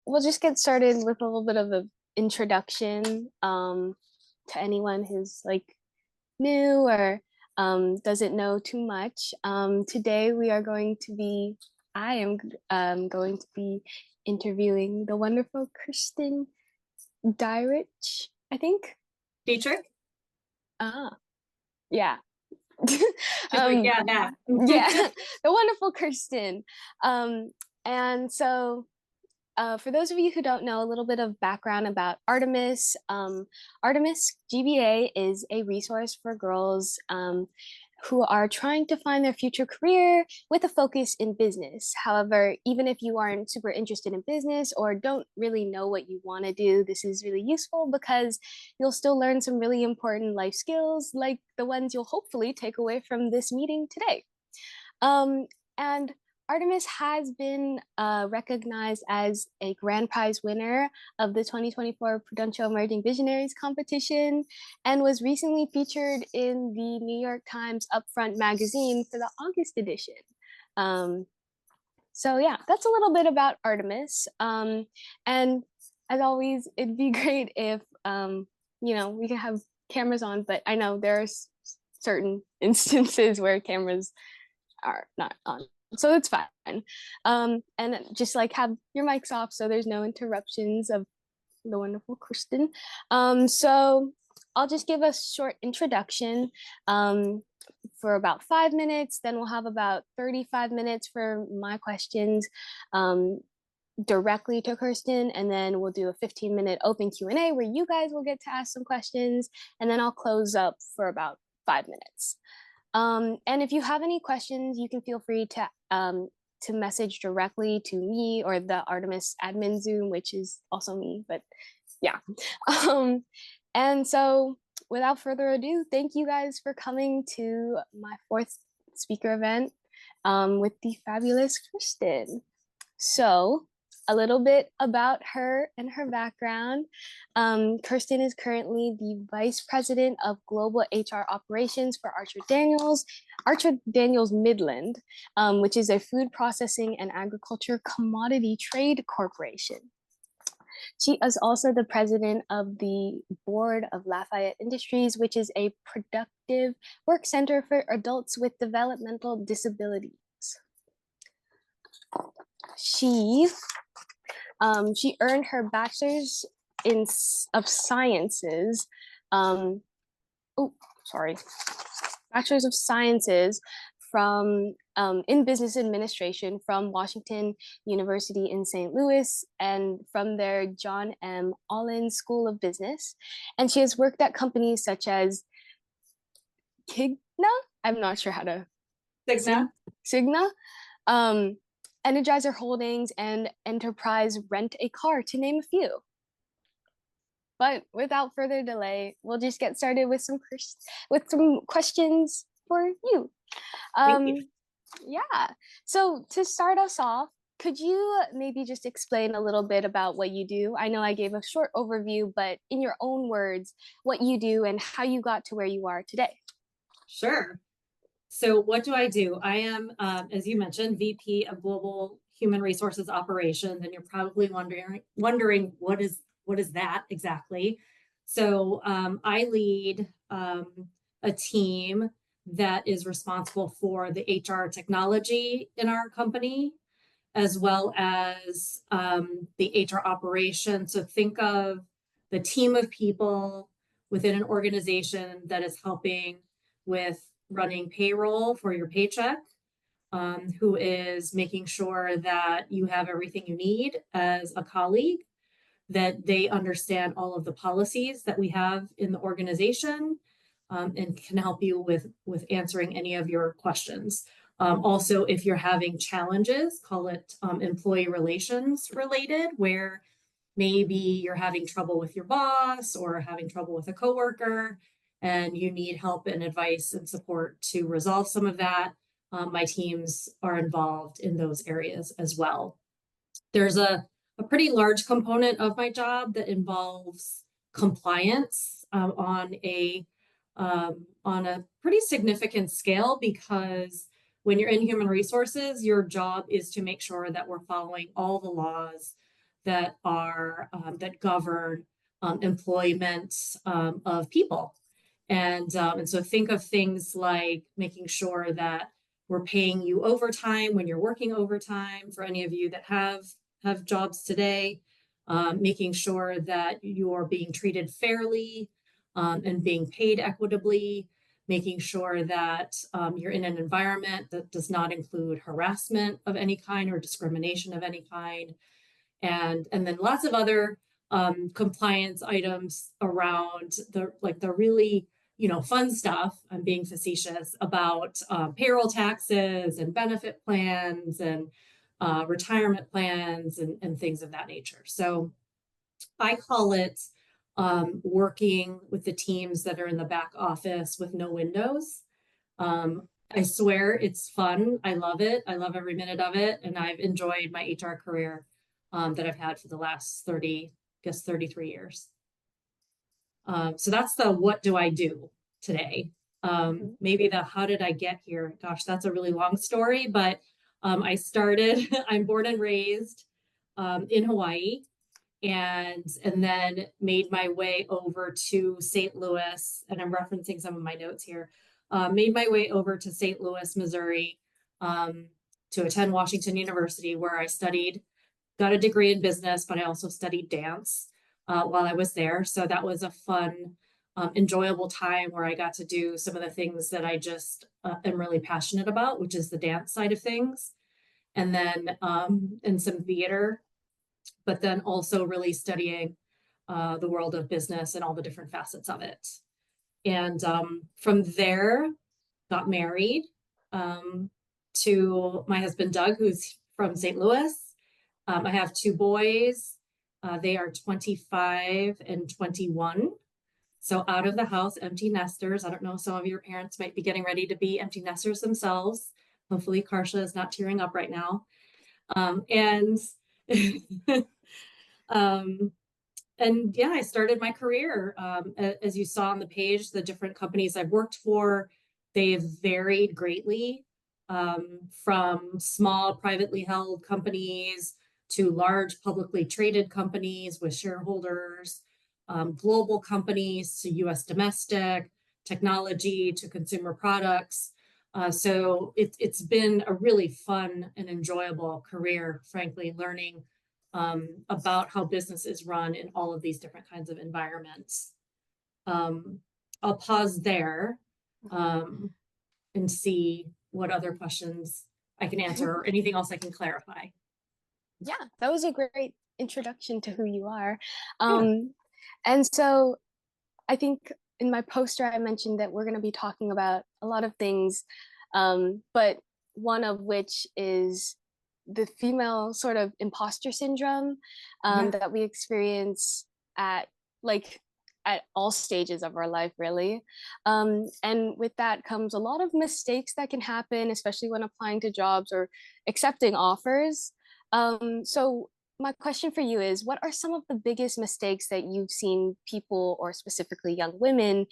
we'll just get started with a little bit of an introduction to anyone who's like new or doesn't know too much. Today we are going to be, I am going to be interviewing the wonderful Kirsten Dietrich, I think. Dietrich? Ah, yeah. She's like, um, yeah, that. yeah, the wonderful Kirsten. And so for those of you who don't know, a little bit of background about Artemis. Artemis GBA is a resource for girls who are trying to find their future career with a focus in business. However, even if you aren't super interested in business or don't really know what you want to do, this is really useful because you'll still learn some really important life skills like the ones you'll hopefully take away from this meeting today. And Artemis has been recognized as a grand prize winner of the 2024 Prudential Emerging Visionaries competition and was recently featured in the New York Times Upfront magazine for the August edition. So yeah, that's a little bit about Artemis. And as always, it'd be great if, we could have cameras on, but I know there are certain instances where cameras are not on, so it's fine. And just like have your mics off so there's no interruptions of the wonderful Kirsten. So I'll just give a short introduction for about 5 minutes. Then we'll have about 35 minutes for my questions directly to Kirsten, and then we'll do a 15-minute open Q&A where you guys will get to ask some questions, and then I'll close up for about 5 minutes. And if you have any questions, you can feel free to message directly to me or the Artemis admin Zoom, which is also me, but yeah. And so without further ado, thank you guys for coming to my fourth speaker event with the fabulous Kirsten. So a little bit about her and her background. Kirsten is currently the Vice President of Global HR Operations for Archer Daniels Midland, which is a food processing and agriculture commodity trade corporation. She is also the president of the board of Lafayette Industries, which is a productive work center for adults with developmental disabilities. She earned her bachelor's of sciences. Bachelor's of sciences from in business administration from Washington University in St. Louis, and from their John M. Allen School of Business. And she has worked at companies such as Kigna. I'm not sure how to Signa. Energizer Holdings and Enterprise Rent a Car, to name a few. But without further delay, we'll just get started with some questions for you. Thank you. Yeah. So to start us off, could you maybe just explain a little bit about what you do? I know I gave a short overview, but in your own words, what you do and how you got to where you are today. Sure. So what do I do? I am, as you mentioned, VP of Global Human Resources Operations, and you're probably wondering what is that exactly? So I lead a team that is responsible for the HR technology in our company, as well as the HR operation. So think of the team of people within an organization that is helping with running payroll for your paycheck, who is making sure that you have everything you need as a colleague, that they understand all of the policies that we have in the organization, and can help you with answering any of your questions. Also, if you're having challenges, call it employee relations related, where maybe you're having trouble with your boss or having trouble with a coworker, and you need help and advice and support to resolve some of that, my teams are involved in those areas as well. There's a pretty large component of my job that involves compliance on a pretty significant scale, because when you're in human resources, your job is to make sure that we're following all the laws that are that govern employment of people. And so think of things like making sure that we're paying you overtime when you're working overtime, for any of you that have jobs today, making sure that you're being treated fairly and being paid equitably, making sure that you're in an environment that does not include harassment of any kind or discrimination of any kind, and then lots of other compliance items around the really fun stuff. I'm being facetious about payroll taxes and benefit plans and retirement plans and things of that nature. So I call it working with the teams that are in the back office with no windows. I swear it's fun. I love it. I love every minute of it. And I've enjoyed my HR career that I've had for the last 33 years. So that's the what do I do today. Maybe the how did I get here? Gosh, that's a really long story, but I started, I'm born and raised in Hawaii, and then made my way over to St. Louis, and I'm referencing some of my notes here. Made my way over to St. Louis, Missouri, to attend Washington University, where I got a degree in business, but I also studied dance while I was there. So that was a fun, enjoyable time where I got to do some of the things that I just am really passionate about, which is the dance side of things. And then in some theater, but then also really studying the world of business and all the different facets of it. And from there, got married to my husband, Doug, who's from St. Louis. I have two boys. They are 25 and 21. So out of the house, empty nesters. I don't know, some of your parents might be getting ready to be empty nesters themselves. Hopefully Karsha is not tearing up right now. And yeah, I started my career. As you saw on the page, the different companies I've worked for, they've varied greatly, from small privately held companies to large publicly traded companies with shareholders, global companies to US domestic, technology to consumer products. So it's been a really fun and enjoyable career, frankly, learning about how business is run in all of these different kinds of environments. I'll pause there and see what other questions I can answer or anything else I can clarify. Yeah, that was a great introduction to who you are. Yeah. And so I think in my poster, I mentioned that we're going to be talking about a lot of things, but one of which is the female sort of imposter syndrome that we experience at like at all stages of our life, really. And with that comes a lot of mistakes that can happen, especially when applying to jobs or accepting offers. So my question for you is, what are some of the biggest mistakes that you've seen people, or specifically young women,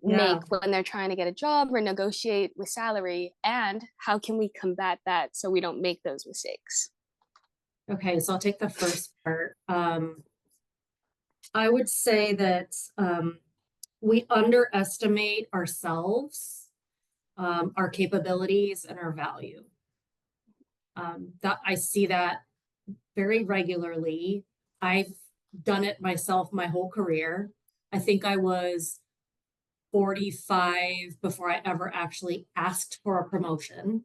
Yeah. make when they're trying to get a job or negotiate with salary? And how can we combat that so we don't make those mistakes? Okay, so I'll take the first part. I would say that we underestimate ourselves, our capabilities, and our value. That I see that very regularly. I've done it myself my whole career. I think I was 45 before I ever actually asked for a promotion.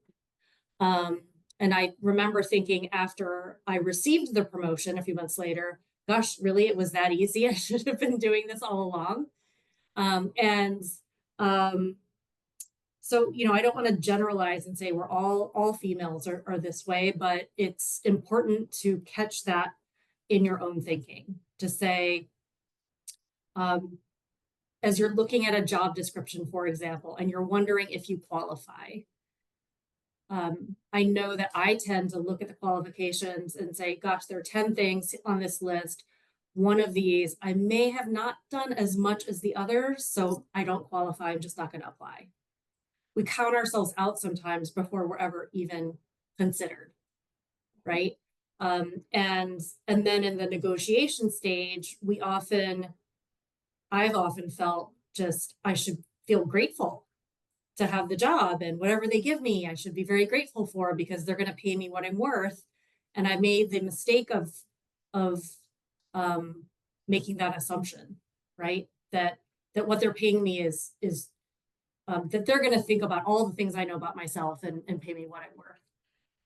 And I remember thinking after I received the promotion a few months later, gosh, really, it was that easy? I should have been doing this all along. And so, I don't want to generalize and say we're all females are this way, but it's important to catch that in your own thinking, to say, as you're looking at a job description, for example, and you're wondering if you qualify. I know that I tend to look at the qualifications and say, gosh, there are 10 things on this list. One of these I may have not done as much as the others, so I don't qualify. I'm just not going to apply. We count ourselves out sometimes before we're ever even considered, right? And then in the negotiation stage, I've often felt just I should feel grateful to have the job, and whatever they give me, I should be very grateful for because they're going to pay me what I'm worth. And I made the mistake of making that assumption, right? That what they're paying me is that they're going to think about all the things I know about myself and pay me what I'm worth.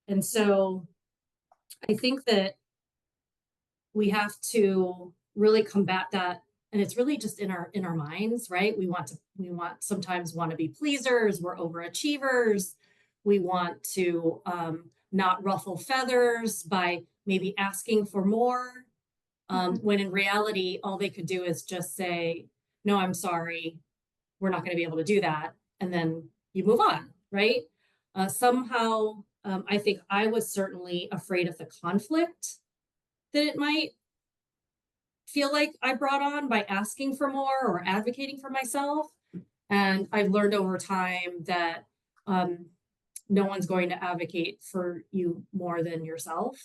And so I think that we have to really combat that. And it's really just in our minds, right? We sometimes want to be pleasers, we're overachievers, we want to not ruffle feathers by maybe asking for more, when in reality all they could do is just say, no, I'm sorry, we're not going to be able to do that, and then you move on, right? Somehow I think I was certainly afraid of the conflict that it might feel like I brought on by asking for more or advocating for myself. And I've learned over time that no one's going to advocate for you more than yourself.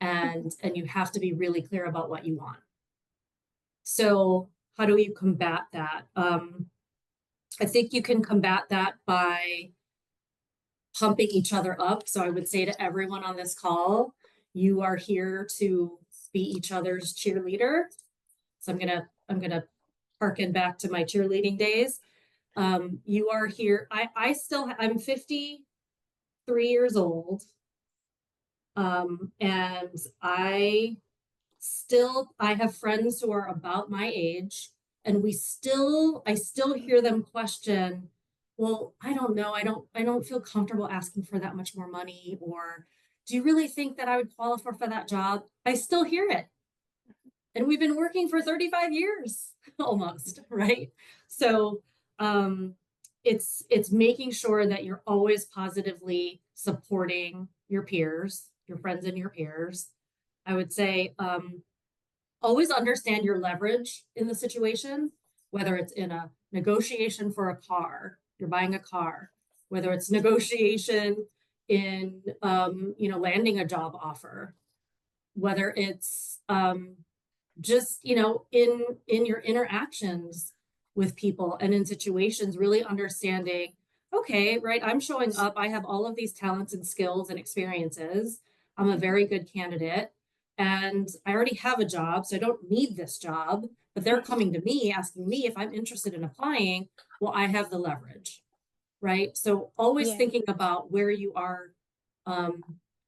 And you have to be really clear about what you want. So how do you combat that? I think you can combat that by pumping each other up. So I would say to everyone on this call, you are here to be each other's cheerleader. So I'm gonna harken back to my cheerleading days. You are here. I'm 53 years old. And I have friends who are about my age, and I still hear them question, well, I don't know, I don't feel comfortable asking for that much more money, or do you really think that I would qualify for that job? I still hear it. And we've been working for 35 years almost, right? So it's making sure that you're always positively supporting your peers, your friends and your peers. I would say always understand your leverage in the situation, whether it's in a negotiation for a car, you're buying a car, whether it's negotiation in landing a job offer, whether it's just in your interactions with people and in situations, really understanding, okay, right, I'm showing up, I have all of these talents and skills and experiences, I'm a very good candidate, and I already have a job, so I don't need this job, but they're coming to me asking me if I'm interested in applying. Well, I have the leverage, right? So always thinking about where you are,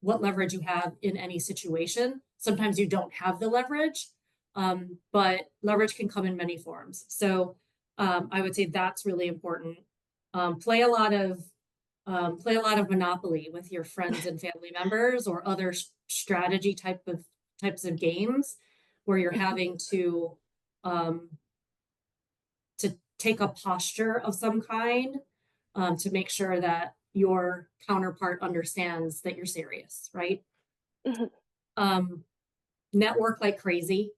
what leverage you have in any situation. Sometimes you don't have the leverage, but leverage can come in many forms. So I would say that's really important. Play a lot of Monopoly with your friends and family members, or other strategy types of games where you're having to take a posture of some kind, to make sure that your counterpart understands that you're serious, right? Network like crazy,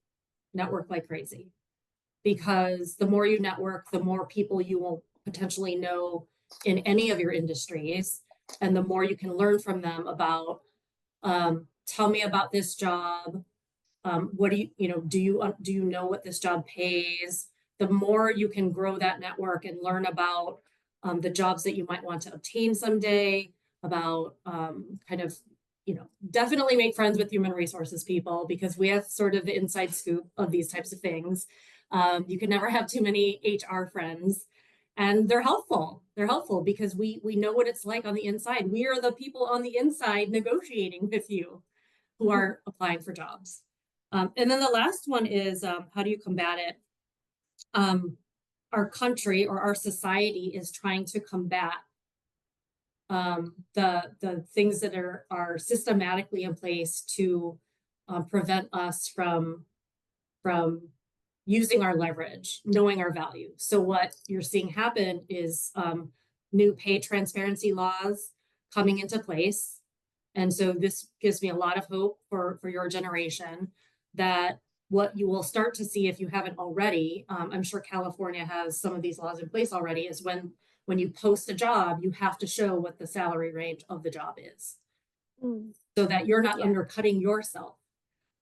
because the more you network, the more people you will potentially know in any of your industries, and the more you can learn from them about, tell me about this job. What do you know what this job pays? The more you can grow that network and learn about the jobs that you might want to obtain someday, about definitely make friends with human resources people, because we have sort of the inside scoop of these types of things. You can never have too many HR friends, and they're helpful. They're helpful because we know what it's like on the inside. We are the people on the inside negotiating with you who are applying for jobs. And then the last one is, how do you combat it? Our country or our society is trying to combat the things that are systematically in place to prevent us from using our leverage, knowing our value. So what you're seeing happen is new pay transparency laws coming into place. And so this gives me a lot of hope for your generation, that what you will start to see, if you haven't already, I'm sure California has some of these laws in place already, is when you post a job, you have to show what the salary range of the job is. so that you're not Yeah. undercutting yourself.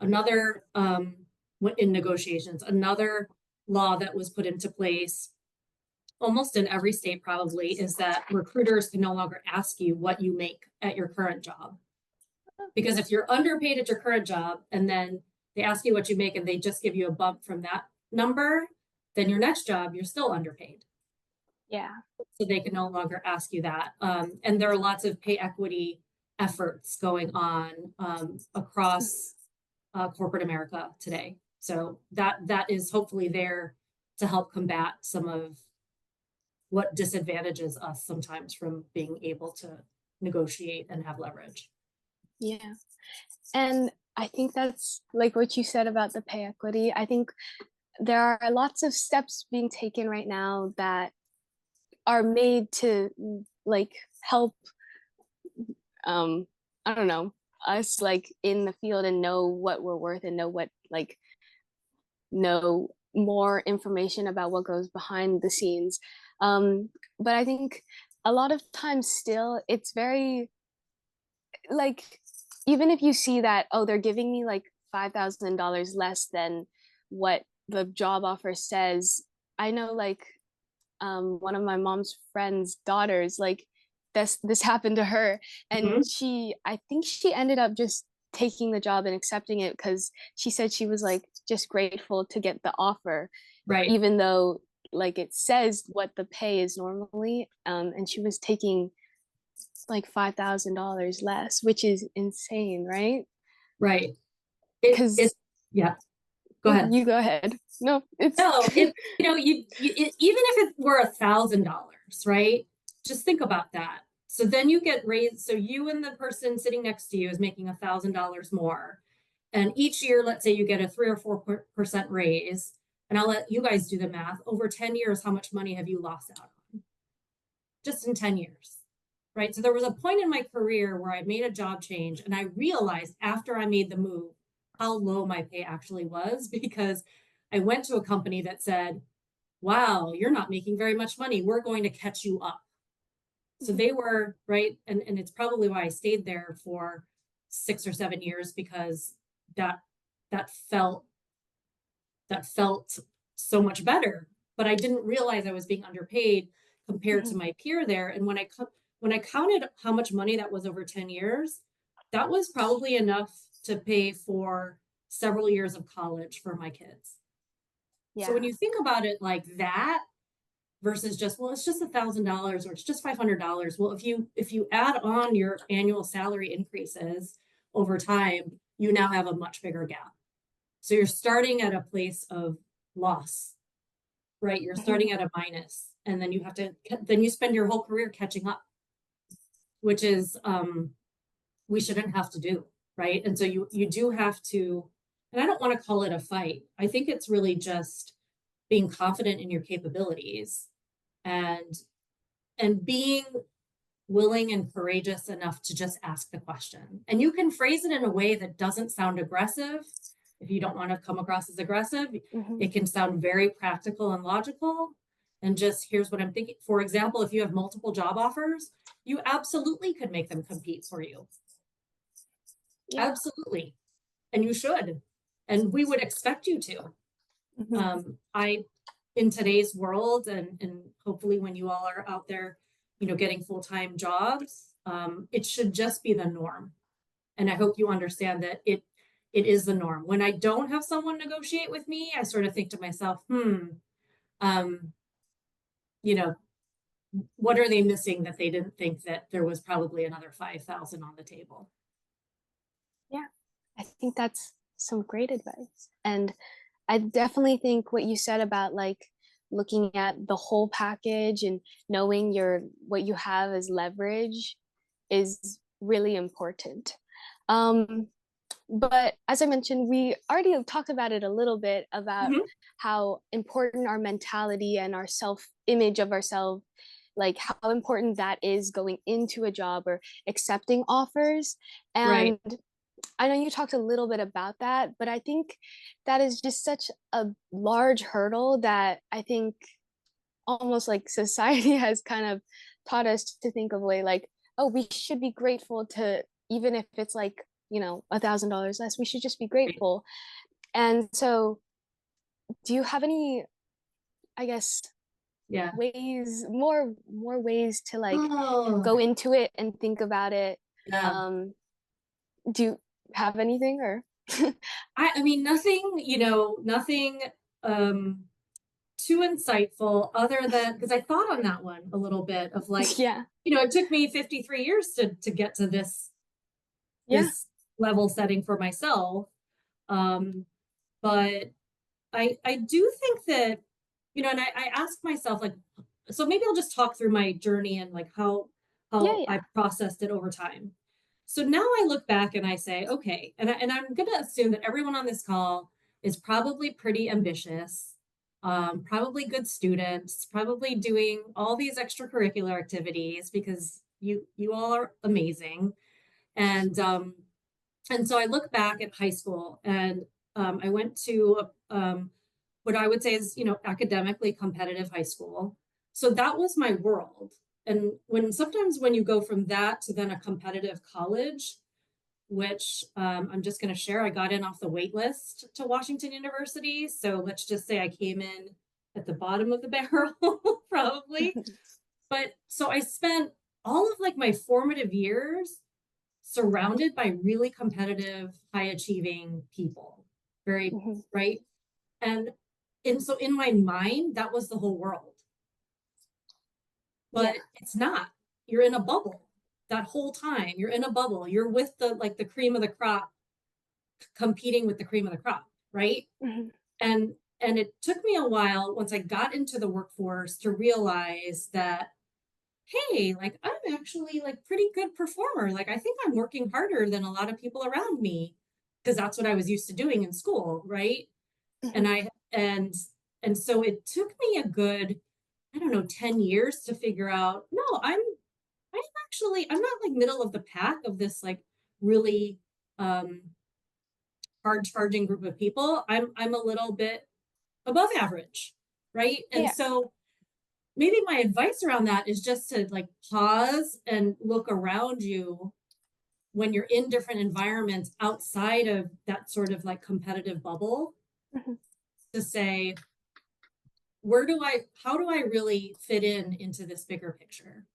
Another, in negotiations, another law that was put into place almost in every state probably is that recruiters can no longer ask you what you make at your current job. Because if you're underpaid at your current job and then they ask you what you make and they just give you a bump from that number, then your next job, you're still underpaid. Yeah. So they can no longer ask you that. And there are lots of pay equity efforts going on across corporate America today. So that is hopefully there to help combat some of what disadvantages us sometimes from being able to negotiate and have leverage. Yeah. And I think that's like what you said about the pay equity. I think there are lots of steps being taken right now that are made to like help I don't know, us like in the field and know what we're worth and know what like know more information about what goes behind the scenes. But I think a lot of times still it's very like even if you see that, oh, they're giving me like $5,000 less than what the job offer says. I know like one of my mom's friends' daughters, like this happened to her, and Mhm. I think she ended up just taking the job and accepting it because she said she was like just grateful to get the offer, Right. even though like it says what the pay is normally, and she was taking like $5,000 less, which is insane, right? Right. It Because yeah. Go ahead. you go ahead. No, it's No, even if it were $1,000, right? Just think about that. So then you get raised. So you and the person sitting next to you is making $1,000 more, and each year, let's say you get a 3 or 4% raise. And I'll let you guys do the math. Over 10 years, how much money have you lost out on? Just in 10 years, right? So there was a point in my career where I made a job change, and I realized after I made the move how low my pay actually was because I went to a company that said, wow, you're not making very much money. We're going to catch you up. So they were right. And it's probably why I stayed there for 6 or 7 years because that that felt that felt so much better. But I didn't realize I was being underpaid compared to my peer there. And when I counted how much money that was over 10 years, that was probably enough to pay for several years of college for my kids. So when yeah. you think about it like that versus just, well, it's just $1,000 or it's just $500. Well, if you add on your annual salary increases over time, you now have a much bigger gap. So you're starting at a place of loss, right? You're starting at a minus, and then then you spend your whole career catching up, which is we shouldn't have to do, right? And so you do have to, and I don't want to call it a fight. I think it's really just being confident in your capabilities and being willing and courageous enough to just ask the question. And you can phrase it in a way that doesn't sound aggressive. If you don't want to come across as aggressive, it can sound very practical and logical. And just here's what I'm thinking. For example, if you have multiple job offers, you absolutely could make them compete for you. Yeah. Absolutely. And you should. And we would expect you to. I, in today's world, and hopefully when you all are out there, getting full-time jobs, it should just be the norm. And I hope you understand that it is the norm. When I don't have someone negotiate with me, I sort of think to myself, you know, what are they missing that they didn't think that there was probably another 5,000 on the table? Yeah, I think that's some great advice. And I definitely think what you said about like looking at the whole package and knowing what you have as leverage is really important. Um, but as I mentioned, we already talked about it a little bit about Mhm. how important our mentality and our self image of ourselves, like how important that is going into a job or accepting offers. Right. And I know you talked a little bit about that, but I think that is just such a large hurdle that I think almost like society has kind of taught us to think of way like, oh, we should be grateful to even if it's like, $1,000 less, we should just be Right. grateful. And so, do you have any, I guess, Yeah. more ways to like Oh, go into it and think about it? yeah. Um, do you have anything or? I mean, nothing, nothing um too insightful other than because I thought on that one a little bit of like, Yeah, it took me 53 years to get to yeah, this level setting for myself. But I do think that, and I ask myself like, so maybe I'll just talk through my journey and like yeah, how I yeah. processed it over time. So now I look back and I say, okay, and I'm going to assume that everyone on this call is probably pretty ambitious, probably good students, probably doing all these extracurricular activities because you all are amazing. And and so I look back at high school and I went to what I would say is, academically competitive high school. So that was my world. And sometimes when you go from that to then a competitive college, which I'm just going to share, I got in off the wait list to Washington University. So let's just say I came in at the bottom of the barrel, probably. But so I spent all of like my formative years surrounded by really competitive, high achieving people. Very, Mhm. right? And so in my mind, that was the whole world. Yeah. But it's not. You're in a bubble that whole time. You're in a bubble. You're with the cream of the crop, competing with the cream of the crop, right? Mhm. And it took me a while once I got into the workforce to realize that, hey, like I'm actually like pretty good performer. Like I think I'm working harder than a lot of people around me because that's what I was used to doing in school, right? And Mhm. I and so it took me a good, I don't know, 10 years to figure out, no, I'm not like middle of the pack of this like really um hard charging group of people. I'm a little bit above average, right? And Yeah. so maybe my advice around that is just to like pause and look around you when you're in different environments outside of that sort of like competitive bubble Mhm. to say, how do I really fit into this bigger picture?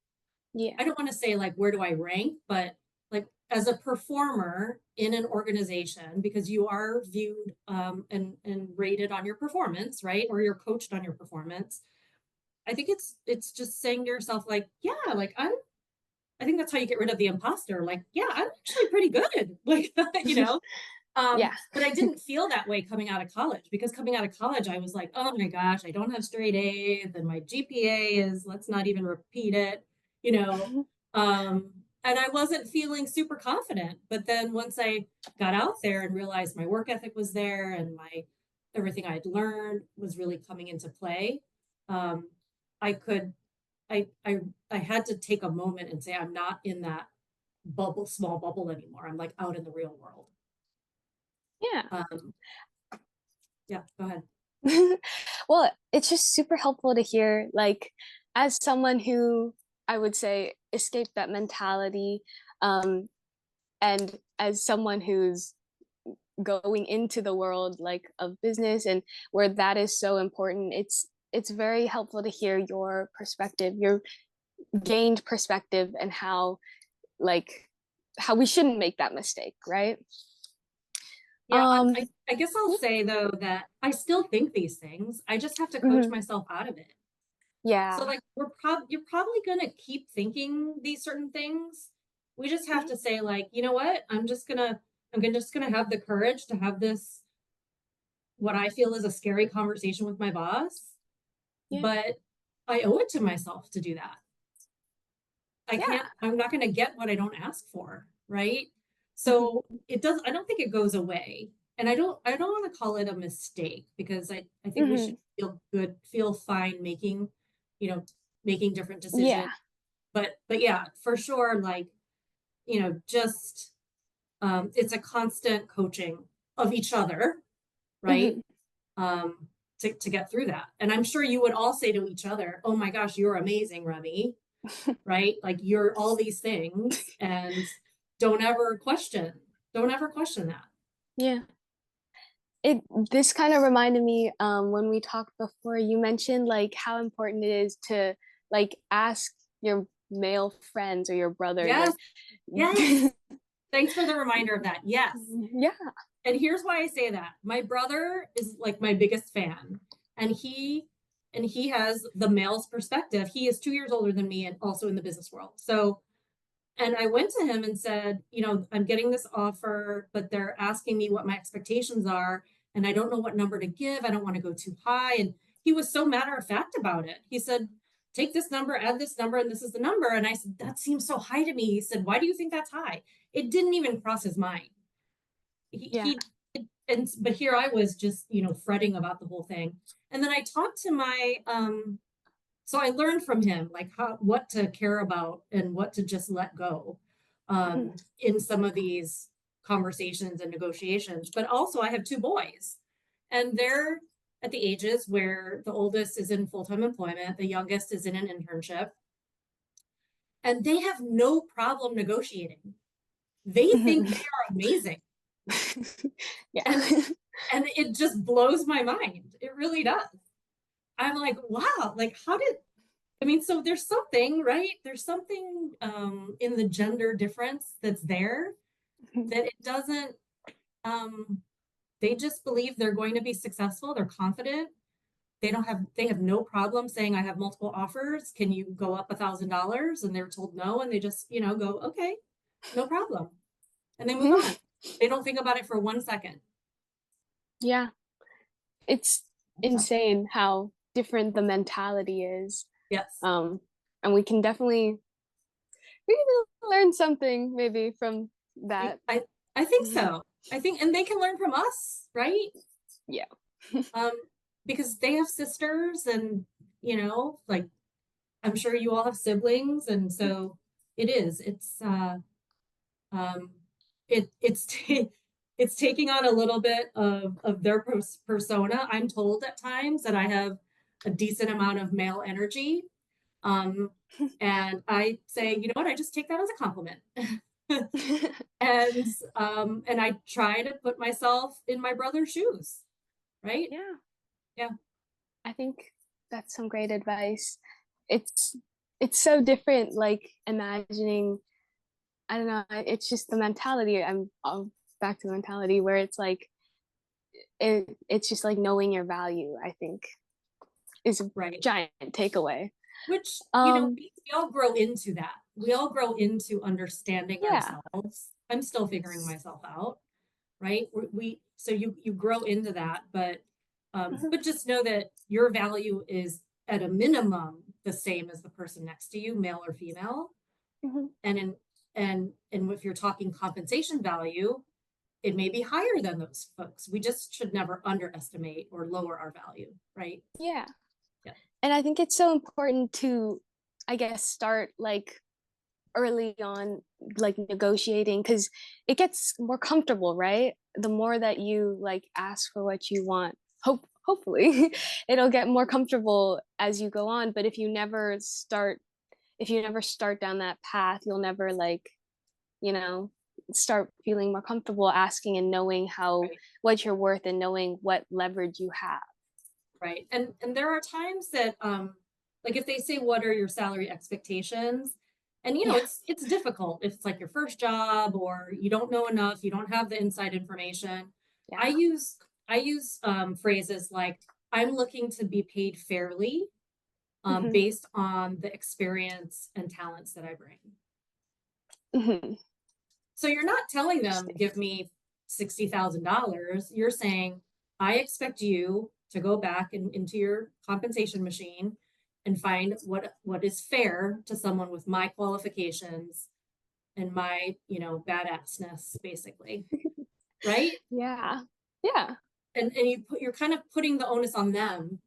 Yeah. I don't want to say like, where do I rank, but like as a performer in an organization, because you are viewed and rated on your performance, right? Or you're coached on your performance. I think it's just saying to yourself, like, yeah, like I think that's how you get rid of the imposter. Like, yeah, I'm actually pretty good. Like, you know, Yeah. but I didn't feel that way coming out of college because coming out of college, I was like, oh my gosh, I don't have straight A's and my GPA is, let's not even repeat it, you know. And I wasn't feeling super confident. But then once I got out there and realized my work ethic was there and my everything I'd learned was really coming into play, um, I could, I had to take a moment and say, I'm not in that small bubble anymore. I'm like out in the real world. Yeah. Um, yeah, go ahead. Well, it's just super helpful to hear, like, as someone who I would say escaped that mentality, um, and as someone who's going into the world like of business and where that is so important, it's very helpful to hear your perspective, your gained perspective, and like how we shouldn't make that mistake, right? Yeah, Um, I guess I'll say though that I still think these things. I just have to coach mhm. myself out of it. So Yeah. like you're probably gonna keep thinking these certain things. We just have Mhm. to say like, you know what? Just gonna have the courage to have this what I feel is a scary conversation with my boss, Yeah. but I owe it to myself to do that. Yeah. I'm not going to get what I don't ask for, right? Mhm. So I don't think it goes away. And I don't want to call it a mistake because I think we should Mhm. feel good, feel fine making, you know, making different decisions. Yeah. But yeah, for sure, like, just it's a constant coaching of each other, right? Mhm. Um, to get through that. And I'm sure you would all say to each other, oh my gosh, you're amazing, Remy, right? Like you're all these things. And don't ever question that. Yeah. It this kind of reminded me when we talked before, you mentioned like how important it is to like ask your male friends or your brother Yes, like yes. Thanks for the reminder of that. Yes. yeah. And here's why I say that. My brother is like my biggest fan, and he has the male's perspective. He is 2 years older than me and also in the business world. So, and I went to him and said, I'm getting this offer, but they're asking me what my expectations are, and I don't know what number to give. I don't want to go too high. And he was so matter of fact about it. He said, take this number, add this number, and this is the number. And I said, that seems so high to me. He said, why do you think that's high? It didn't even cross his mind. Yeah. He and but here I was just, fretting about the whole thing. And then I talked to my so I learned from him like what to care about and what to just let go Mhm. in some of these conversations and negotiations. But also I have two boys, and they're at the ages where the oldest is in full-time employment, the youngest is in an internship, and they have no problem negotiating. They think Mhm. they are amazing. And Yeah. and it just blows my mind. It really does. I'm like, wow, like how did I mean, so there's something, right? There's something in the gender difference that's there that it doesn't they just believe they're going to be successful, they're confident. They have no problem saying I have multiple offers. Can you go up $1,000? And they're told no, and they just, go, okay, no problem. And they move on. They don't think about it for 1 second. Yeah. It's insane how different the mentality is. Yes. Um, and we can learn something maybe from that. I I think so. I think, and they can learn from us, right? Yeah. Um, because they have sisters, and like I'm sure you all have siblings, and so it is. Um, it's it's taking on a little bit of their persona. I'm told at times that I have a decent amount of male energy, um, and I say, you know what? I just take that as a compliment. And I try to put myself in my brother's shoes, right? Yeah. Yeah, I think that's some great advice. It's it's so different like imagining I don't know, it's just the mentality. I'm back to the mentality where it's like it's just like knowing your value, I think is a right. giant takeaway. Which, Um we all grow into that. We all grow into understanding yeah. ourselves. I'm still figuring myself out, right? So you grow into that, Mhm, but just know that your value is at a minimum the same as the person next to you, male or female. mhm, And and if you're talking compensation value, it may be higher than those folks. We just should never underestimate or lower our value, right? yeah. Yeah. And I think it's so important to I guess start like early on like negotiating because it gets more comfortable, right? The more that you like ask for what you want, hopefully it'll get more comfortable as you go on. But if you never start down that path, you'll never like, you know, start feeling more comfortable asking and knowing how Right. what you're worth and knowing what leverage you have. Right. And there are times that like if they say what are your salary expectations? And Yeah. it's difficult if it's like your first job or you don't know enough, you don't have the inside information. I Yeah. use I use phrases like I'm looking to be paid fairly Hmm. based on the experience and talents that I bring. Hmm. So you're not telling them, Interesting. give me $60,000. You're saying, I expect you to go back into your compensation machine and find what is fair to someone with my qualifications and my, badassness, basically. Right. Yeah. Yeah. And you're kind of putting the onus on them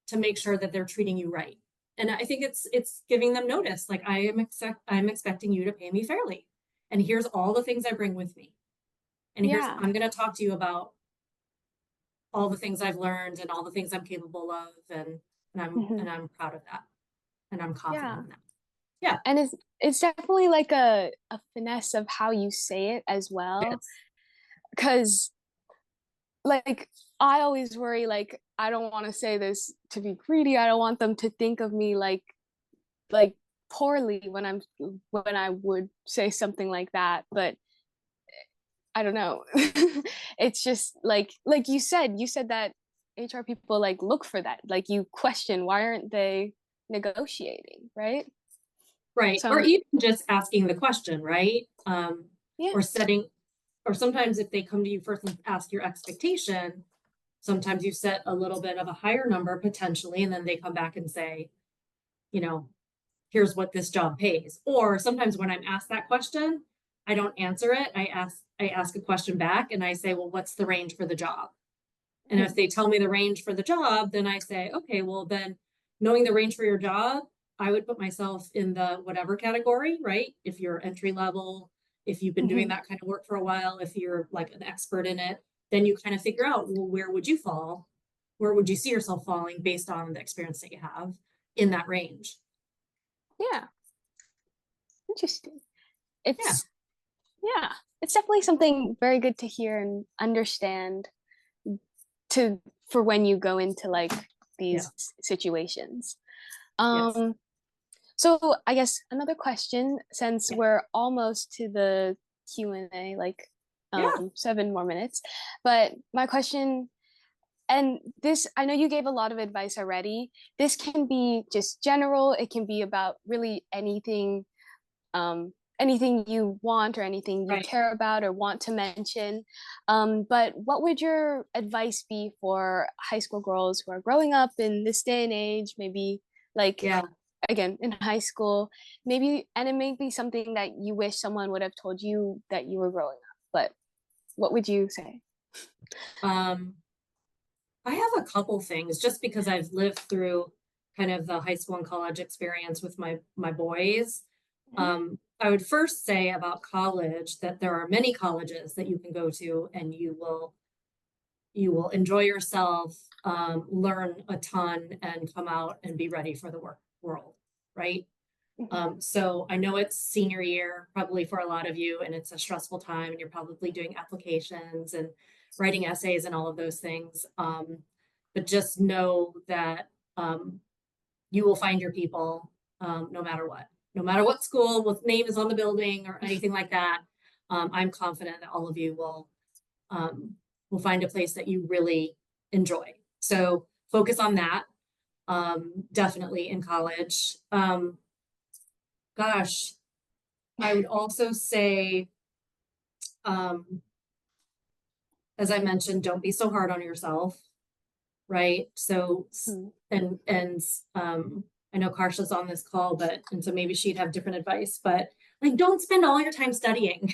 to make sure that they're treating you right. And I think it's giving them notice, like I'm expecting you to pay me fairly. And here's all the things I bring with me. And Yeah. I'm going to talk to you about all the things I've learned and all the things I'm capable of, and Hmm. I'm proud of that, and I'm confident Yeah. in that. Yeah. And it's definitely like a finesse of how you say it as well. Yes. Because like I always worry, like I don't want to say this to be greedy. I don't want them to think of me like poorly when I would say something like that. But I don't know. It's just like you said that HR people like look for that. Like you question why aren't they negotiating, right? Right. Or So even just asking the question, right? yeah. Or setting, or sometimes if they come to you first and ask your expectation, sometimes you set a little bit of a higher number potentially, and then they come back and say, you know, here's what this job pays. Or sometimes when I'm asked that question, I don't answer it. I ask a question back and I say, well, what's the range for the job? And if they tell me the range for the job, then I say, okay, well then knowing the range for your job, I would put myself in the whatever category, right? If you're entry level, if you've been doing Mhm. that kind of work for a while, if you're like an expert in it, then you kind of figure out, well, where would you fall? Where would you see yourself falling based on the experience that you have in that range? Yeah, interesting. Yeah. It's yeah, it's definitely something very good to hear and understand to for when you go into like Yeah. these situations. Yes. Um, so I guess another question, since Yeah. we're almost to the Q&A, like Yeah. 7 more minutes, but my question, and this, I know you gave a lot of advice already. This can be just general. It can be about really anything, anything you want or anything you Right. care about or want to mention. But what would your advice be for high school girls who are growing up in this day and age, maybe like Yeah. again in high school, maybe, and it may be something that you wish someone would have told you that you were growing up, but what would you say? Um, I have a couple things just because I've lived through kind of the high school and college experience with my boys. Mhm. I would first say about college that there are many colleges that you can go to and you will enjoy yourself, learn a ton, and come out and be ready for the work world, right? Mhm. So I know it's senior year probably for a lot of you, and it's a stressful time, and you're probably doing applications and writing essays and all of those things. But just know that you will find your people no matter what. No matter what school, what name is on the building, or anything like that. I'm confident that all of you um, will find a place that you really enjoy. So focus on that. Definitely in college. Gosh, I would also say, um, as I mentioned, don't be so hard on yourself, right? So, Mhm. and I know Karsha's on this call, but and so maybe she'd have different advice, but like, don't spend all your time studying.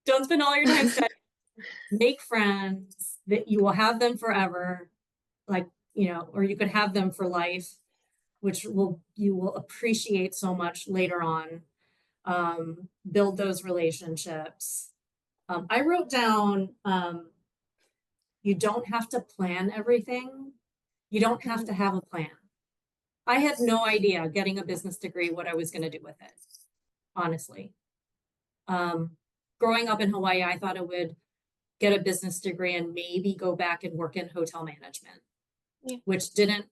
Don't spend all your time studying. Make friends that you will have them forever, like or you could have them for life, which will you will appreciate so much later on. Build those relationships. I wrote down you don't have to plan everything. You don't have to Mhm. have a plan. I had no idea getting a business degree what I was going to do with it, honestly. Um, Growing up in Hawaii, I thought I would get a business degree and maybe go back and work in hotel management, Yeah. which didn't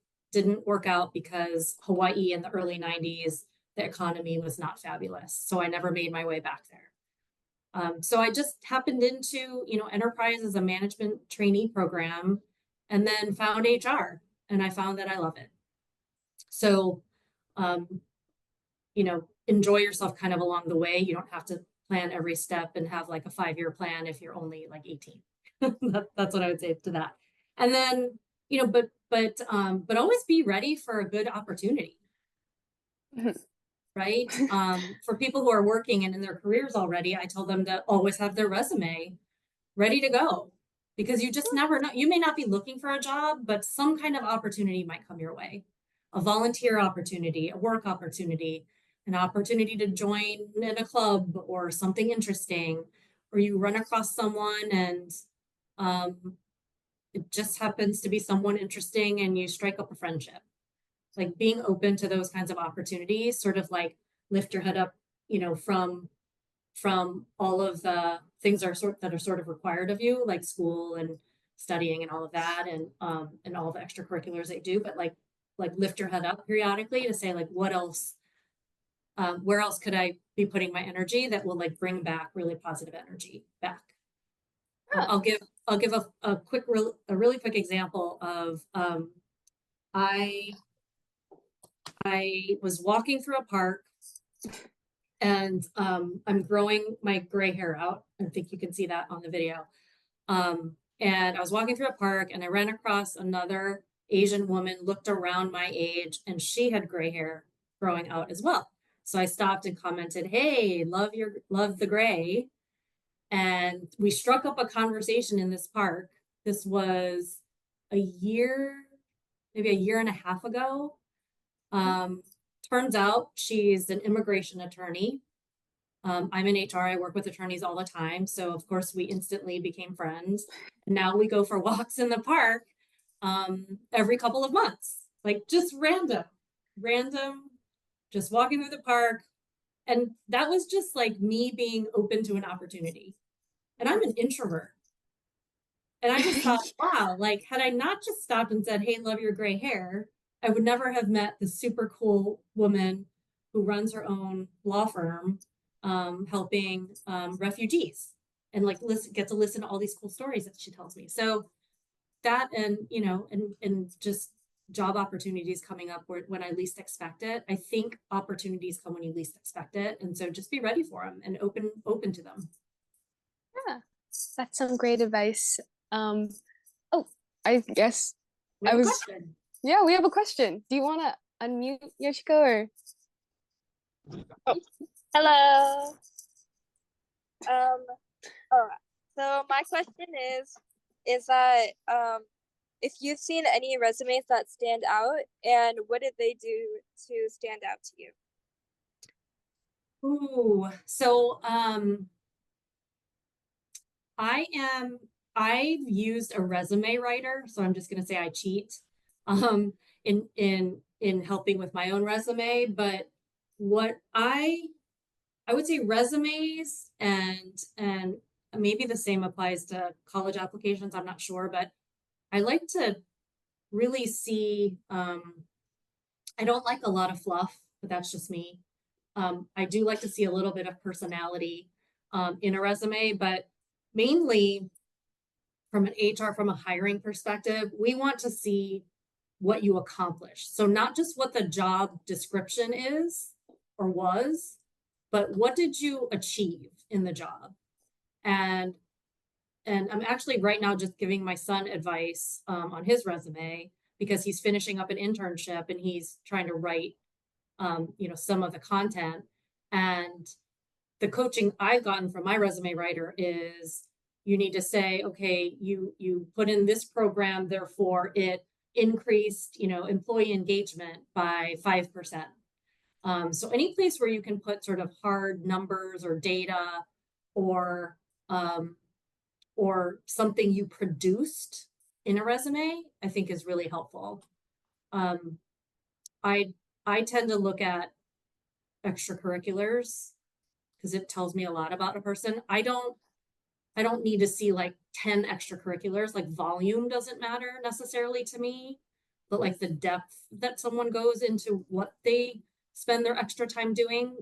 work out because Hawaii in the early 90s, the economy was not fabulous. So I never made my way back there. So I just happened into, enterprise as a management trainee program and then found HR and I found that I love it. So, um, enjoy yourself kind of along the way. You don't have to plan every step and have like a 5-year plan if you're only like 18. That's what I would say to that. And then, but always be ready for a good opportunity, Mhm. right? For people who are working and in their careers already, I tell them to always have their resume ready to go because you just never know. You may not be looking for a job, but some kind of opportunity might come your way. A volunteer opportunity, a work opportunity, an opportunity to join in a club or something interesting, or you run across someone and um, it just happens to be someone interesting and you strike up a friendship. like being open to those kinds of opportunities, sort of like lift your head up, from all of the things that are sort of required of you, like school and studying and all of that, and all the extracurriculars they do, but like lift your head up periodically to say like, what else, where else could I be putting my energy that will like bring back really positive energy back. Yeah. I'll give a really quick example of I was walking through a park, and I'm growing my gray hair out. I think you can see that on the video. And I was walking through a park, and I ran across another Asian woman, looked around my age, and she had gray hair growing out as well. So I stopped and commented, "Hey, love the gray." And we struck up a conversation in this park. This was maybe a year and a half ago. Turns out she's an immigration attorney. I'm in HR, I work with attorneys all the time. So of course we instantly became friends. And now we go for walks in the park every couple of months, like just random, just walking through the park. And that was just like me being open to an opportunity. And I'm an introvert. And I just thought, wow, like had I not just stopped and said, "Hey, love your gray hair," I would never have met this super cool woman who runs her own law firm, helping refugees, and like get to listen to all these cool stories that she tells me. So that, and and just job opportunities coming up when I least expect it. I think opportunities come when you least expect it, and so just be ready for them and open to them. Yeah, that's some great advice. Oh, I guess We I have a was. question. Yeah, we have a question. Do you want to unmute Yoshiko or? Hello. All right. So my question is that if you've seen any resumes that stand out, and what did they do to stand out to you? Ooh, so I've used a resume writer, so I'm just gonna say I cheat in helping with my own resume. But what I would say resumes, and maybe the same applies to college applications, I'm not sure, but I like to really see I don't like a lot of fluff, but that's just me. I do like to see a little bit of personality in a resume, but mainly from an HR, from a hiring perspective, we want to see what you accomplished. So not just what the job description is or was, but what did you achieve in the job? And I'm actually right now just giving my son advice on his resume, because he's finishing up an internship and he's trying to write some of the content. And the coaching I've gotten from my resume writer is, you need to say, okay, you put in this program, therefore it increased, employee engagement by 5%. So any place where you can put sort of hard numbers or data, or something you produced in a resume, I think is really helpful. I tend to look at extracurriculars because it tells me a lot about a person. I don't need to see like 10 extracurriculars. Like volume doesn't matter necessarily to me, but like the depth that someone goes into what they spend their extra time doing,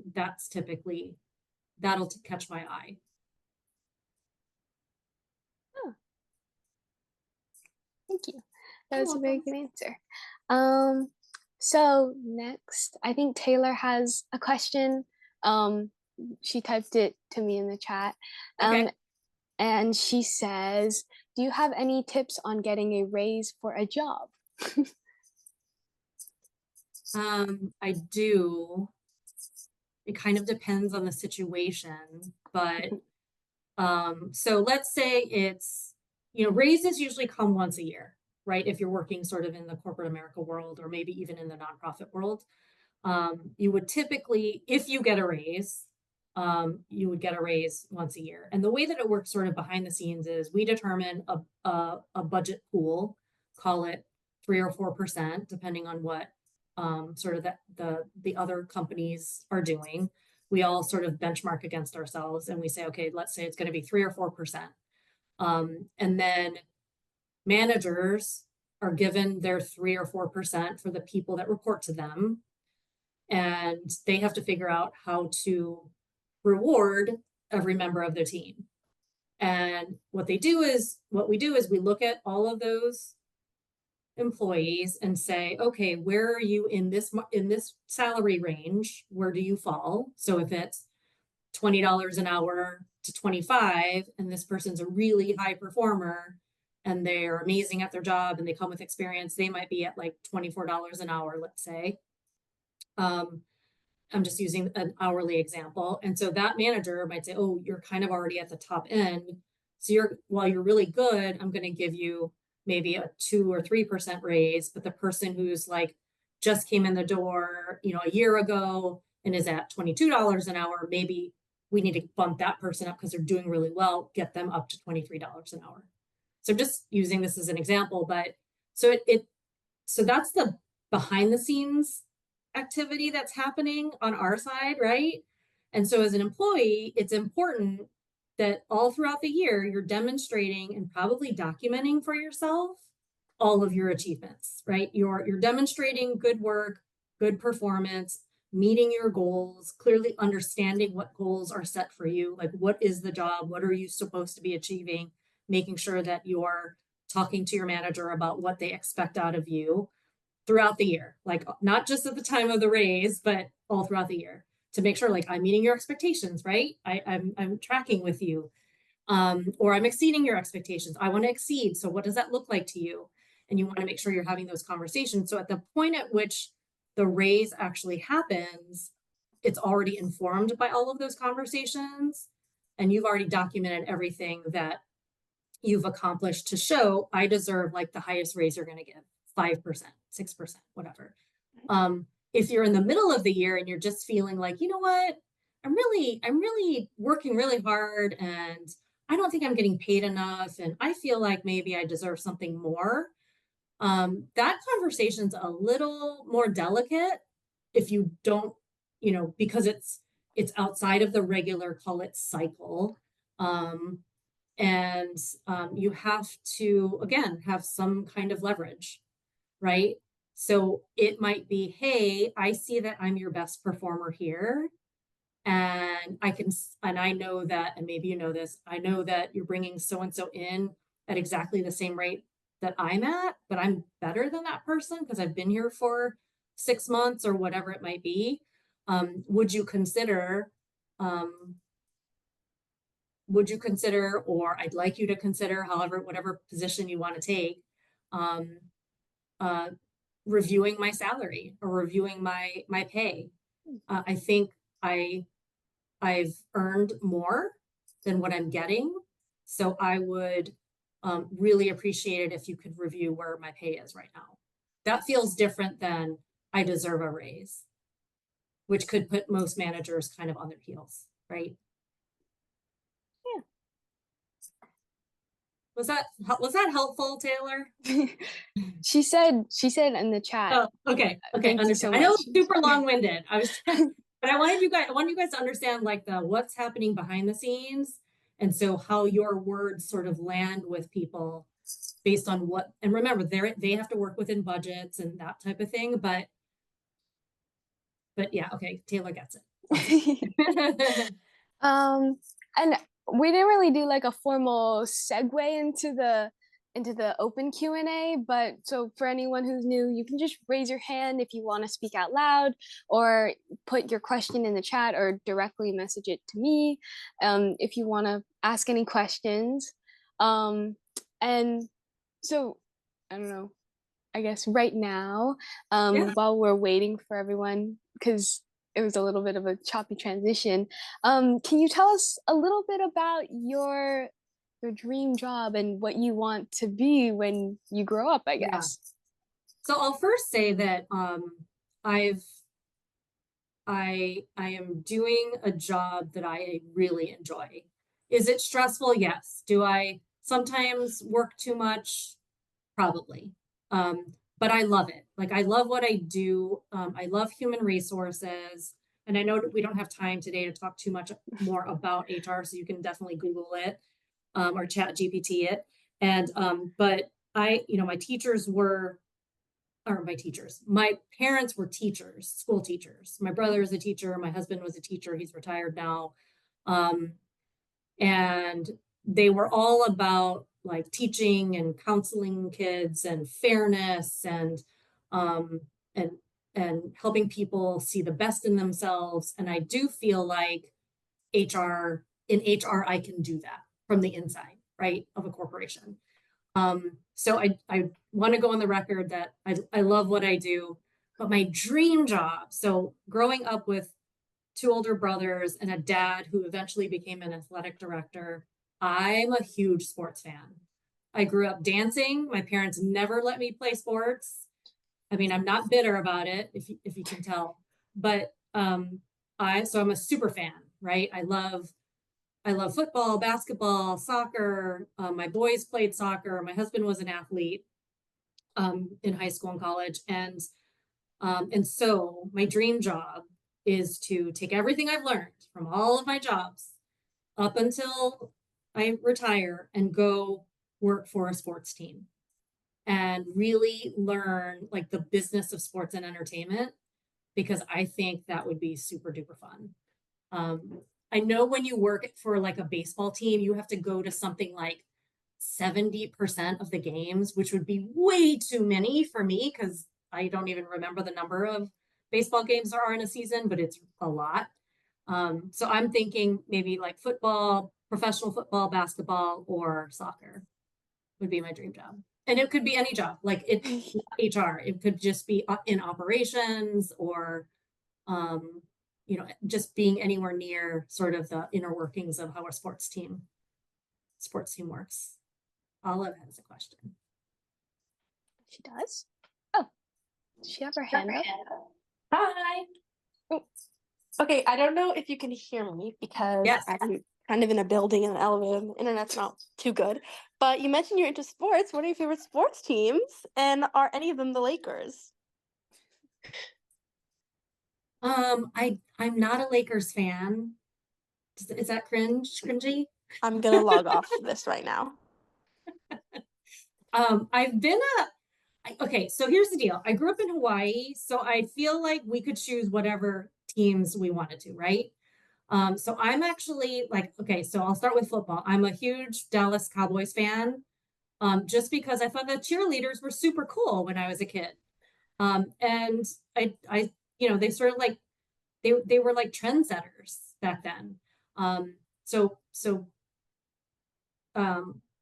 that'll catch my eye. Oh, thank you. That was You're a very welcome. good answer. So next, I think Taylor has a question. She typed it to me in the chat. Okay. And she says, "Do you have any tips on getting a raise for a job?" I do. It kind of depends on the situation, but so let's say it's, raises usually come once a year, right? If you're working sort of in the corporate America world, or maybe even in the nonprofit world, you would typically, if you get a raise, you would get a raise once a year. And the way that it works sort of behind the scenes is we determine a budget pool, call it 3 or 4%, depending on what sort of the other companies are doing. We all sort of benchmark against ourselves and we say, okay, let's say it's going to be 3 or 4%. And then managers are given their 3 or 4% for the people that report to them. And they have to figure out how to reward every member of the team. And what we do is we look at all of those employees and say, okay, where are you in this salary range? Where do you fall? So if it's $20 an hour to 25, and this person's a really high performer and they're amazing at their job and they come with experience, they might be at like $24 an hour, let's say. I'm just using an hourly example. And so that manager might say, oh, you're kind of already at the top end. So while you're really good, I'm going to give you maybe a 2 or 3% raise. But the person who's like just came in the door, a year ago and is at $22 an hour, maybe we need to bump that person up because they're doing really well, get them up to $23 an hour. So I'm just using this as an example, but so so that's the behind the scenes activity that's happening on our side, right? And so as an employee, it's important that all throughout the year, you're demonstrating and probably documenting for yourself all of your achievements, right? You're demonstrating good work, good performance, meeting your goals, clearly understanding what goals are set for you, like what is the job, what are you supposed to be achieving, making sure that you're talking to your manager about what they expect out of you throughout the year, like not just at the time of the raise, but all throughout the year to make sure like I'm meeting your expectations, right? I'm tracking with you, or I'm exceeding your expectations. I want to exceed. So what does that look like to you? And you want to make sure you're having those conversations. So at the point at which the raise actually happens, it's already informed by all of those conversations. And you've already documented everything that you've accomplished to show I deserve like the highest raise you're going to give, 5%, 6%, whatever. If you're in the middle of the year and you're just feeling like, you know what, I'm really working really hard and I don't think I'm getting paid enough and I feel like maybe I deserve something more. That conversation's a little more delicate if you don't, because it's outside of the regular, call it cycle. And you have to, again, have some kind of leverage, right? So it might be, hey, I see that I'm your best performer here. And I know that, and maybe you know this, I know that you're bringing so-and-so in at exactly the same rate that I'm at, but I'm better than that person because I've been here for 6 months or whatever it might be. Would you consider, or I'd like you to consider, whatever position you want to take, reviewing my salary or reviewing my pay. I think I've earned more than what I'm getting. So I would really appreciate it if you could review where my pay is right now. That feels different than I deserve a raise, which could put most managers kind of on their heels, right? Yeah. Was that helpful, Taylor? She said in the chat. Oh, okay. Thank you so much. I know it's super long-winded. But I want you guys to understand like what's happening behind the scenes. And so how your words sort of land with people based on what, and remember, they have to work within budgets and that type of thing. But yeah, okay, Taylor gets it. And we didn't really do like a formal segue into the open Q&A, but so for anyone who's new, you can just raise your hand if you want to speak out loud or put your question in the chat or directly message it to me if you want to ask any questions. And so, I don't know, I guess right now, while we're waiting for everyone, because it was a little bit of a choppy transition, can you tell us a little bit about your dream job and what you want to be when you grow up, I guess? So I'll first say that I am doing a job that I really enjoy. Is it stressful? Yes. Do I sometimes work too much? Probably. but I love it. Like, I love what I do. I love human resources. And I know that we don't have time today to talk too much more about HR, so you can definitely Google it, or chat GPT it. And, but my teachers were, or my teachers, my parents were teachers, school teachers. My brother is a teacher. My husband was a teacher. He's retired now. And they were all about like teaching and counseling kids and fairness um, and and helping people see the best in themselves. And I do feel like in HR, I can do that from the inside, right, of a corporation. So I want to go on the record that I love what I do, but my dream job. So growing up with two older brothers and a dad who eventually became an athletic director, I'm a huge sports fan. I grew up dancing. My parents never let me play sports. I mean, I'm not bitter about it, if you can tell, but I'm a super fan, right? I love football, basketball, soccer. My boys played soccer. My husband was an athlete in high school and college, and so my dream job is to take everything I've learned from all of my jobs up until I retire and go work for a sports team and really learn like the business of sports and entertainment, because I think that would be super duper fun. I know when you work for like a baseball team, you have to go to something like 70% of the games, which would be way too many for me because I don't even remember the number of baseball games there are in a season, but it's a lot. So I'm thinking maybe like football, professional football, basketball, or soccer would be my dream job. And it could be any job, like HR. It could just be in operations or just being anywhere near sort of the inner workings of how a sports team works. Olive has a question. She does? Oh, does she have her hand up? Hi. Oh. Okay, I don't know if you can hear me because Yes. I'm kind of in a building in an elevator and the internet's not too good. But you mentioned you're into sports. What are your favorite sports teams? And are any of them the Lakers? I'm not a Lakers fan. Is that cringy? I'm gonna log off this right now. I've been okay, so here's the deal. I grew up in Hawaii, so I feel like we could choose whatever teams we wanted to, right? So I'm actually like, okay, so I'll start with football. I'm a huge Dallas Cowboys fan, just because I thought the cheerleaders were super cool when I was a kid. And I they sort of like they were like trendsetters back then. So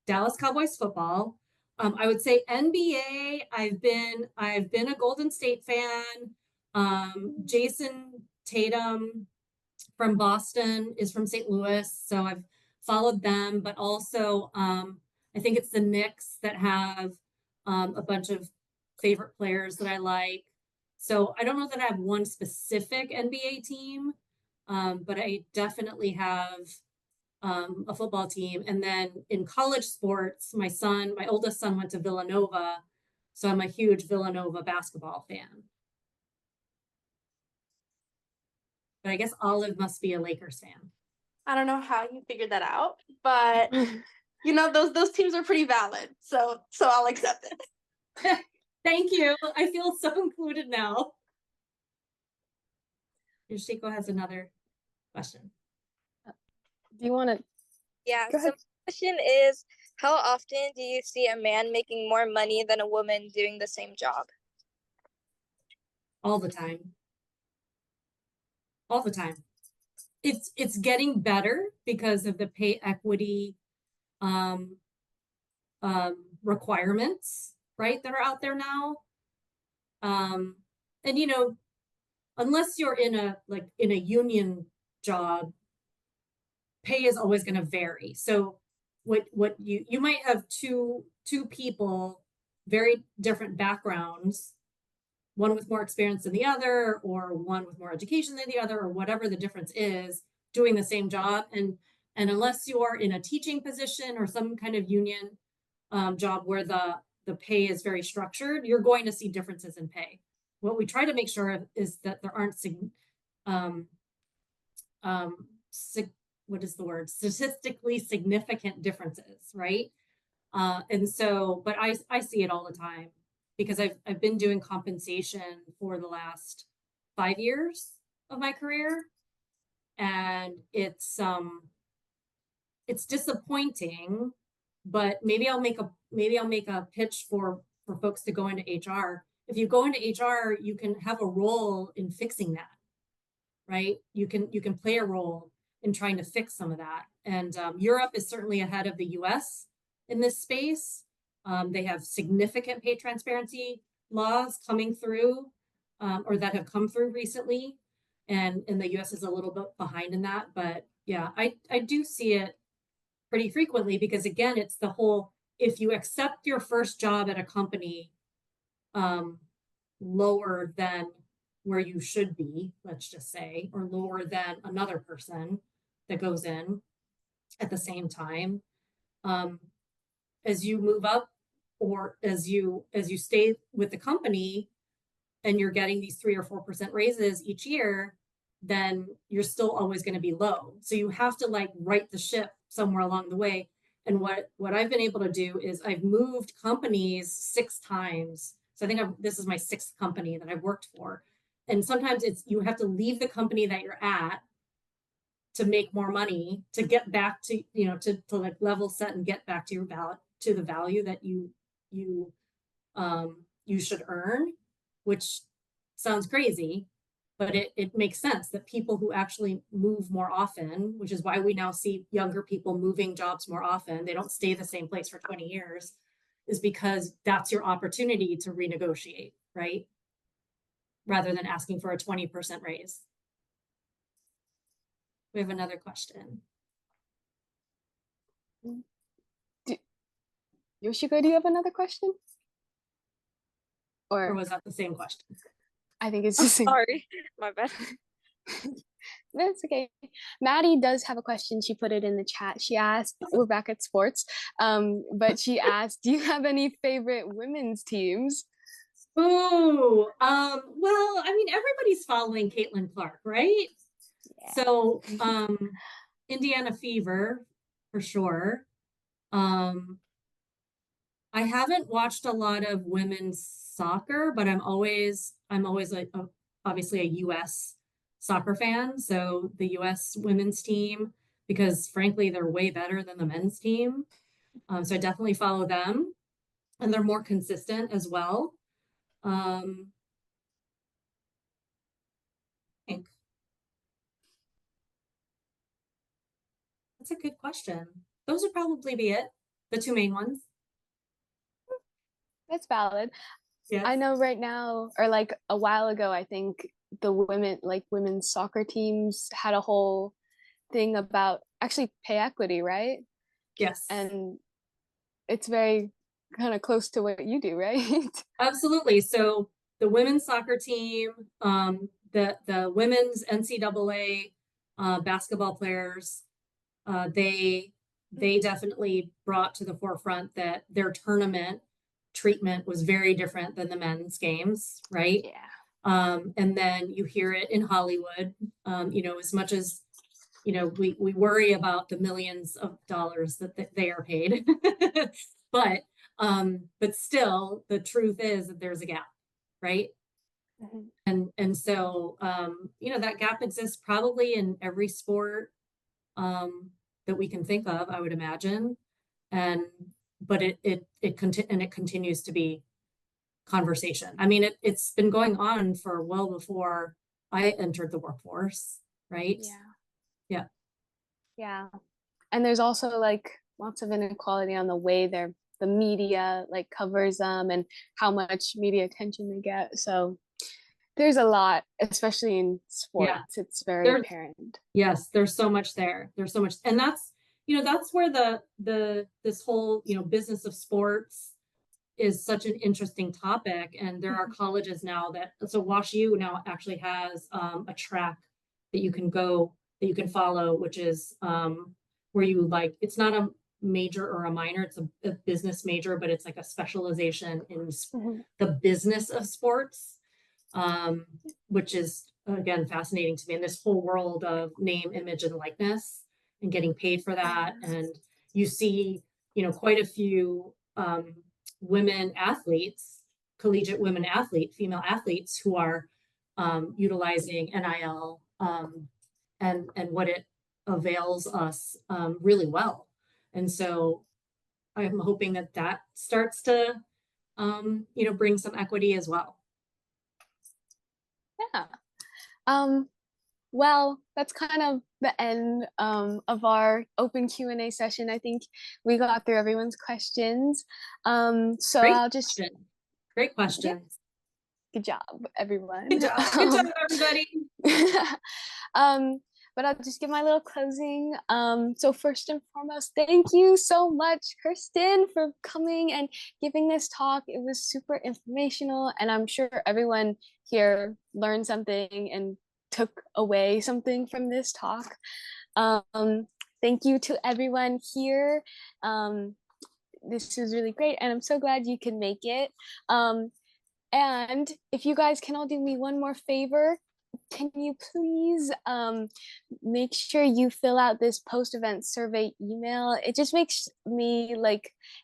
Dallas Cowboys football. I would say NBA. I've been a Golden State fan. Jason Tatum from Boston is from St. Louis, so I've followed them. But also, I think it's the Knicks that have a bunch of favorite players that I like. So I don't know that I have one specific NBA team, but I definitely have a football team. And then in college sports, my oldest son went to Villanova. So I'm a huge Villanova basketball fan. But I guess Olive must be a Lakers fan. I don't know how you figured that out, but those teams are pretty valid. So I'll accept it. Thank you. I feel so included now. Yoshiko has another question. Do you want to? Yeah, Go so ahead. my question is, how often do you see a man making more money than a woman doing the same job? All the time. All the time. It's getting better because of the pay equity requirements, right, that are out there now. And unless you're in a union job, pay is always going to vary. So what you might have two people, very different backgrounds, one with more experience than the other, or one with more education than the other, or whatever the difference is, doing the same job. And unless you're in a teaching position or some kind of union job where the the pay is very structured, you're going to see differences in pay. What we try to make sure of is that there aren't what is the word? Statistically significant differences, right? And so, but I see it all the time because I've been doing compensation for the last 5 years of my career, and it's disappointing, but maybe I'll make a pitch for folks to go into HR. If you go into HR, you can have a role in fixing that, right? You can play a role in trying to fix some of that. And Europe is certainly ahead of the US in this space. They have significant pay transparency laws coming through, or that have come through recently. And the US is a little bit behind in that. But yeah, I do see it pretty frequently because, again, it's the whole, if you accept your first job at a company lower than where you should be, let's just say, or lower than another person that goes in at the same time, as you move up, or as you stay with the company and you're getting these 3 or 4% raises each year, then you're still always going to be low. So you have to like right the ship somewhere along the way. And what I've been able to do is I've moved companies 6 times. So I think this is my 6th company that I've worked for. And sometimes you have to leave the company that you're at to make more money, to get back to, to like level set and get back to your the value that you should earn, which sounds crazy, but it makes sense that people who actually move more often, which is why we now see younger people moving jobs more often, they don't stay the same place for 20 years, is because that's your opportunity to renegotiate, right? Rather than asking for a 20% raise. We have another question. Yoshiko, do you have another question? Or was that the same question? I think it's the same. Sorry, my bad. That's okay. Maddie does have a question. She put it in the chat. She asked, we're back at sports, but she asked, do you have any favorite women's teams? Oh, well, I mean, everybody's following Caitlin Clark, right? Yeah. So, Indiana Fever, for sure. I haven't watched a lot of women's soccer, but I'm always obviously a US soccer fan. So the US women's team, because frankly, they're way better than the men's team. So I definitely follow them, and they're more consistent as well. I think that's a good question. Those would probably be it. The 2 main ones. That's valid. Yes. I know right now, or like a while ago, I think the women's soccer teams had a whole thing about actually pay equity, right? Yes. And it's very kind of close to what you do, right? Absolutely. So the women's soccer team, the women's NCAA basketball players, they definitely brought to the forefront that their tournament treatment was very different than the men's games, right? Yeah. And then you hear it in Hollywood, as much as, we worry about the millions of dollars that they are paid, but still the truth is that there's a gap, right? Mm-hmm. And so, that gap exists probably in every sport that we can think of, I would imagine. But it continues to be conversation. I mean, it's been going on for well before I entered the workforce, right? Yeah. Yeah. And there's also like lots of inequality on the way the media like covers them and how much media attention they get. So there's a lot, especially in sports. Yeah. It's very apparent. Yes, there's so much there. There's so much, and that's where this whole business of sports is such an interesting topic. And there are colleges now so WashU now actually has a track that you can follow, which is where you it's not a major or a minor. It's a business major, but it's like a specialization in Mhm. the business of sports, which is again fascinating to me. And this whole world of name, image, and likeness, and getting paid for that. And you see, quite a few women athletes, collegiate women female athletes who are utilizing NIL and what it avails us really well. And so I'm hoping that starts to bring some equity as well. Yeah. Well, that's kind of the end of our open Q&A session. I think we got through everyone's questions. So Great I'll just question. Great questions. good job, everyone. Good job. Good job, everybody. But I'll just give my little closing. So first and foremost, thank you so much, Kirsten, for coming and giving this talk. It was super informational, and I'm sure everyone here learned something and took away something from this talk. Thank you to everyone here. This was really great, and I'm so glad you can make it. And if you guys can all do me one more favor, can you please make sure you fill out this post-event survey email? It just makes me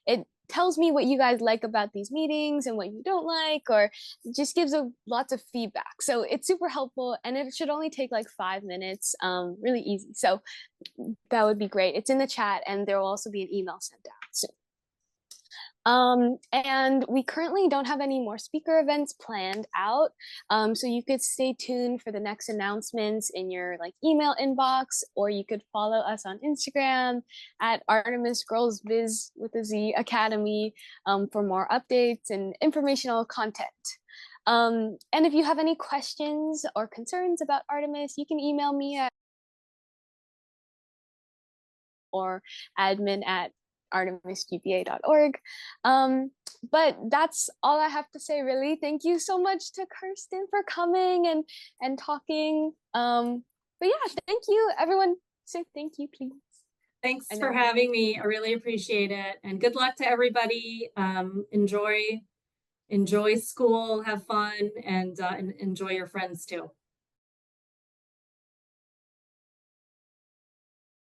it tells me what you guys like about these meetings and what you don't like, or it just gives lots of feedback. So it's super helpful, and it should only take like 5 minutes, really easy. So that would be great. It's in the chat, and there will also be an email sent out soon. And we currently don't have any more speaker events planned out. So you could stay tuned for the next announcements in your email inbox, or you could follow us on Instagram at Artemis Girls Biz with a Z Academy for more updates and informational content. And if you have any questions or concerns about Artemis, you can email me at or admin@artemisgpa.org. But that's all I have to say, really. Thank you so much to Kirsten for coming and talking. But yeah, thank you, everyone. Say thank you, please. Thanks for having me. I really appreciate it. And good luck to everybody. Enjoy school, have fun, and enjoy your friends too.